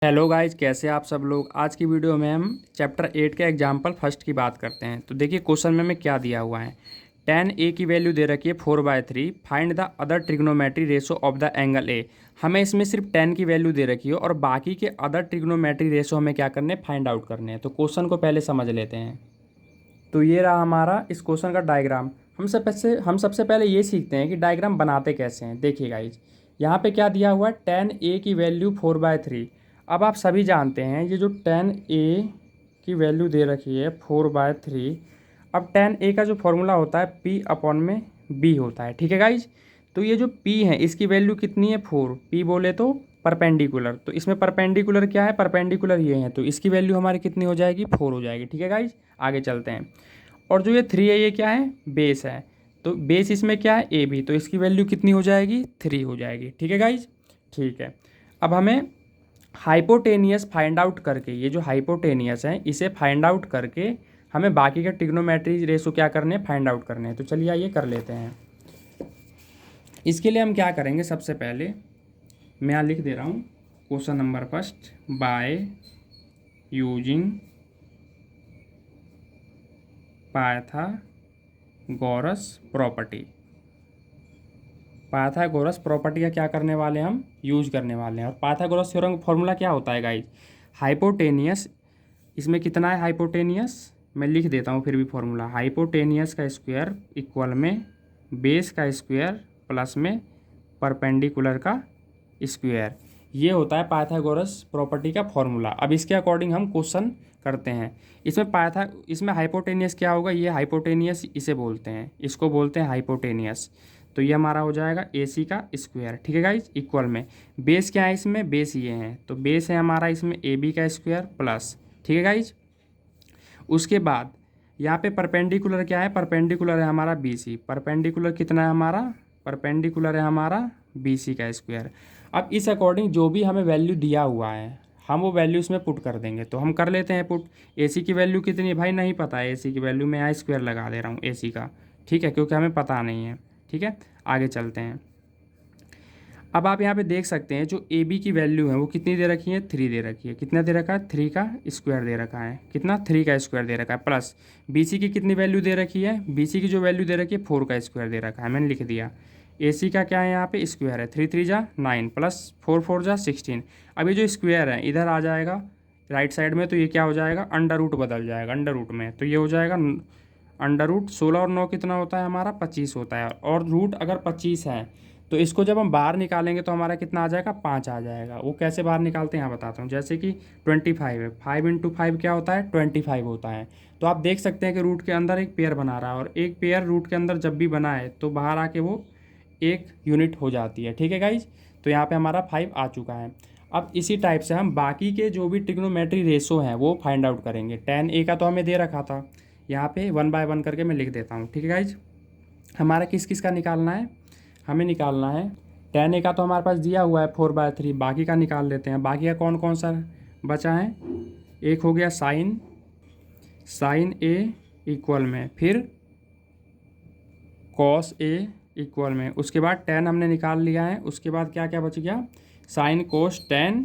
Hello guys, कैसे आप सब लोग। आज की वीडियो में हम चैप्टर 8 के एग्जाम्पल फर्स्ट की बात करते हैं। तो देखिए क्वेश्चन में हमें क्या दिया हुआ है। tan a की वैल्यू दे रखी है 4/3। Find the other trigonometry ratio of the angle a। हमें इसमें सिर्फ tan की वैल्यू दे रखी है और बाकी के अदर ट्रिग्नोमेट्री रेशो हमें क्या करने, फाइंड आउट करने हैं। तो क्वेश्चन को पहले समझ लेते हैं। तो ये रहा हमारा इस क्वेश्चन का डायग्राम। हम सबसे पहले ये सीखते हैं कि डायग्राम बनाते कैसे हैं। देखिए गाइज, यहाँ पे क्या दिया हुआ है, tan a की वैल्यू 4/3। अब आप सभी जानते हैं ये जो tan a की वैल्यू दे रखी है 4/3। अब tan a का जो फॉर्मूला होता है p अपॉन में b होता है, ठीक है गाइज। तो ये जो p है इसकी वैल्यू कितनी है, 4। p बोले तो परपेंडिकुलर, तो इसमें परपेंडिकुलर क्या है, परपेंडिकुलर ये है, तो इसकी वैल्यू हमारी कितनी हो जाएगी, 4 हो जाएगी, ठीक है गाइज। आगे चलते हैं। और जो ये 3 है ये क्या है, बेस है। तो बेस इसमें क्या है, ए बी, तो इसकी वैल्यू कितनी हो जाएगी, 3 हो जाएगी, ठीक है गाइज। ठीक है, अब हमें हाइपोटेनियस फाइंड आउट करके, ये जो हाइपोटेनियस है इसे फाइंड आउट करके हमें बाकी के ट्रिग्नोमेट्री रेशो क्या करने हैं, फाइंड आउट करने हैं। तो चलिए आइए कर लेते हैं। इसके लिए हम क्या करेंगे, सबसे पहले मैं यहाँ लिख दे रहा हूँ question number first, by using Pythagoras property. Pythagoras property का क्या करने वाले हैं, हम यूज करने वाले हैं। और पाइथागोरस थ्योरम का फॉर्मूला क्या होता है गाइज, हाइपोटेनियस, इसमें कितना है हाइपोटेनियस, मैं लिख देता हूँ फिर भी फॉर्मूला, हाइपोटेनियस का स्क्वायर इक्वल में बेस का स्क्वायर प्लस में परपेंडिकुलर का स्क्वायर। ये होता है पाइथागोरस प्रॉपर्टी का फॉर्मूला। अब इसके अकॉर्डिंग हम क्वेश्चन करते हैं। इसमें हाइपोटेनियस क्या होगा, ये हाइपोटेनियस इसे बोलते हैं, इसको बोलते हैं हाइपोटेनियस। तो ये हमारा हो जाएगा ए सी का स्क्वायर, ठीक है गाइज, इक्वल में बेस क्या है, इसमें बेस ये है, तो बेस है हमारा इसमें ए बी का स्क्वायर प्लस, ठीक है गाइज। उसके बाद यहाँ पे परपेंडिकुलर क्या है, परपेंडिकुलर है हमारा बी सी। परपेंडिकुलर कितना है हमारा, परपेंडिकुलर है हमारा बी सी का स्क्वायर। अब इस अकॉर्डिंग जो भी हमें वैल्यू दिया हुआ है हम वो वैल्यू इसमें पुट कर देंगे। तो हम कर लेते हैं पुट। ए सी की वैल्यू कितनी है भाई, नहीं पता है, ए सी की वैल्यू मैं यहाँ स्क्वायर लगा दे रहा हूँ ए सी का, ठीक है, क्योंकि हमें पता नहीं है, ठीक है। आगे चलते हैं। अब आप यहाँ पे देख सकते हैं जो ए बी की वैल्यू है वो कितनी दे रखी है, 3 दे रखी है। कितना दे रखा है, 3 का स्क्वायर दे रखा है, कितना, 3 का स्क्वायर दे रखा है, प्लस बी सी की कितनी वैल्यू दे रखी है, बी सी की जो वैल्यू दे रखी है 4 का स्क्वायर दे रखा है, मैंने लिख दिया। ए सी का क्या है यहाँ पे, स्क्वायर है, 3 3 जा 9 प्लस 4 4 जा 16। अब ये जो स्क्वायर है इधर आ जाएगा राइट साइड में, तो ये क्या हो जाएगा, अंडर रूट बदल जाएगा अंडर रूट में, तो ये हो जाएगा अंडर रूट 16 और 9 कितना होता है हमारा, 25 होता है। और रूट अगर 25 है तो इसको जब हम बाहर निकालेंगे तो हमारा कितना आ जाएगा, 5 आ जाएगा। वो कैसे बाहर निकालते हैं यहाँ बताता हूँ। जैसे कि 25 है, 5 इंटू 5 क्या होता है, 25 होता है। तो आप देख सकते हैं कि रूट के अंदर एक पेयर बना रहा है, और एक पेयर रूट के अंदर जब भी बना है तो बाहर आके वो एक यूनिट हो जाती है, ठीक है गाइज। तो यहाँ पे हमारा 5 आ चुका है। अब इसी टाइप से हम बाकी के जो भी ट्रिग्नोमेट्री रेशो हैं वो फाइंड आउट करेंगे। tan a का तो हमें दे रखा था, यहाँ पे 1 बाय 1 करके मैं लिख देता हूँ, ठीक है गाइज। हमारा किस किस का निकालना है, हमें निकालना है tan a का तो हमारे पास दिया हुआ है 4/3, बाकी का निकाल लेते हैं। बाकी का कौन कौन सा बचा है, एक हो गया साइन a इक्वल में, फिर कॉस a इक्वल में, उसके बाद tan हमने निकाल लिया है। उसके बाद क्या क्या बच गया, sine cos tan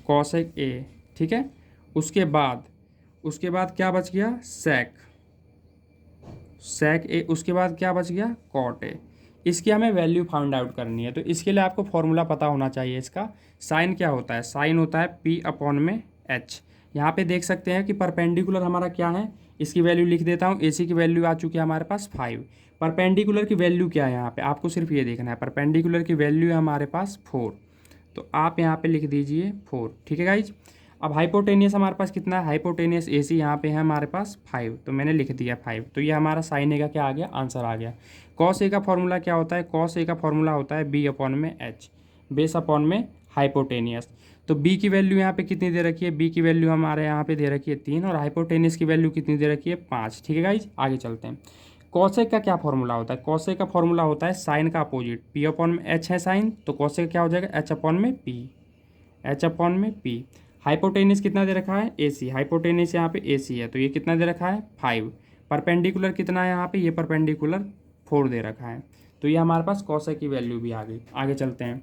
cosec a, ठीक है। उसके बाद क्या बच गया, सेक ए। उसके बाद क्या बच गया, कॉट ए। इसकी हमें वैल्यू फाइंड आउट करनी है। तो इसके लिए आपको फॉर्मूला पता होना चाहिए इसका। साइन क्या होता है, साइन होता है पी अपॉन में एच। यहाँ पे देख सकते हैं कि परपेंडिकुलर हमारा क्या है, इसकी वैल्यू लिख देता हूँ। ए सी की वैल्यू आ चुकी है हमारे पास 5। परपेंडिकुलर की वैल्यू क्या है, यहाँ पे आपको सिर्फ ये देखना है, परपेंडिकुलर की वैल्यू है हमारे पास 4। तो आप यहाँ पे लिख दीजिए 4, ठीक है गाइज। अब हाइपोटेनियस हमारे पास कितना है, हाइपोटेनियस ए सी यहाँ पे है हमारे पास 5, तो मैंने लिख दिया 5। तो ये हमारा साइन ए का क्या आ गया, आंसर आ गया। कॉस ए का फॉर्मूला क्या होता है, कॉस ए का फॉर्मूला होता है बी अपॉन में एच, बेस अपॉन में हाइपोटेनियस। तो बी की वैल्यू यहाँ पे कितनी दे रखी है, बी की वैल्यू हमारे यहाँ पे दे रखी है 3, और हाइपोटेनियस की वैल्यू कितनी दे रखी है, 5, ठीक है गाइज। आगे चलते हैं। कॉसेक का क्या फॉर्मूला होता है, कॉसेक का फॉर्मूला होता है साइन का अपोजिट, पी अपॉन में एच है साइन, तो कॉसेक क्या हो जाएगा, एच अपॉन में पी, एच अपॉन में पी। हाइपोटेनियस कितना दे रखा है, ए सी, हाइपोटेनियस यहाँ पे ए सी है, तो ये कितना दे रखा है 5। परपेंडिकुलर कितना है यहाँ पे, ये परपेंडिकुलर 4 दे रखा है। तो ये हमारे पास कॉसेक की वैल्यू भी आ गई। आगे चलते हैं।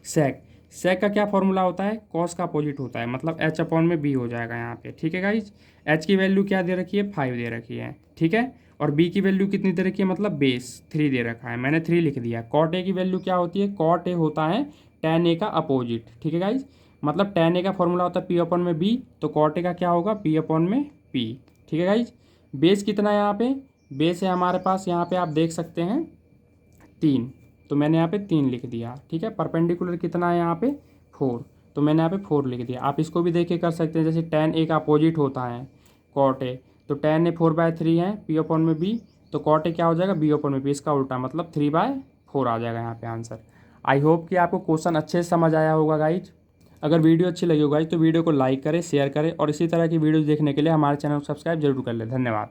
सेक, सेक का क्या फॉर्मूला होता है, कॉस का अपोजिट होता है, मतलब एच अपॉन में बी हो जाएगा यहाँ पे, ठीक है गाइज। एच की वैल्यू क्या दे रखी है, 5 दे रखी है, ठीक है। और बी की वैल्यू कितनी दे रखी है, मतलब बेस 3 दे रखा है, मैंने 3 लिख दिया। कॉट ए की वैल्यू क्या होती है, कॉट ए होता है tan ए का अपोजिट, ठीक है गाइज। मतलब tan ए का फॉर्मूला होता है पी अपॉन में बी, तो कॉट ए का क्या होगा, पी अपॉन में पी, ठीक है गाइज। बेस कितना है यहाँ पे, बेस है हमारे पास यहाँ पे आप देख सकते हैं 3, तो मैंने यहाँ पे 3 लिख दिया, ठीक है। परपेंडिकुलर कितना है यहाँ पे 4, तो मैंने यहाँ पे 4 लिख दिया। आप इसको भी देख के कर सकते हैं, जैसे tan ए का अपोजिट होता है कॉट ए, तो tan ए 4/3 है पी अपॉन में बी, तो कॉट ए क्या हो जाएगा, बी अपॉन में बी, इसका उल्टा मतलब 3/4 आ जाएगा यहाँ पे आंसर। आई होप कि आपको क्वेश्चन अच्छे से समझ आया होगा गाइज। अगर वीडियो अच्छी लगी हो गाइज तो वीडियो को लाइक करें, शेयर करें, और इसी तरह की वीडियोज़ देखने के लिए हमारे चैनल को सब्सक्राइब जरूर कर लें। धन्यवाद।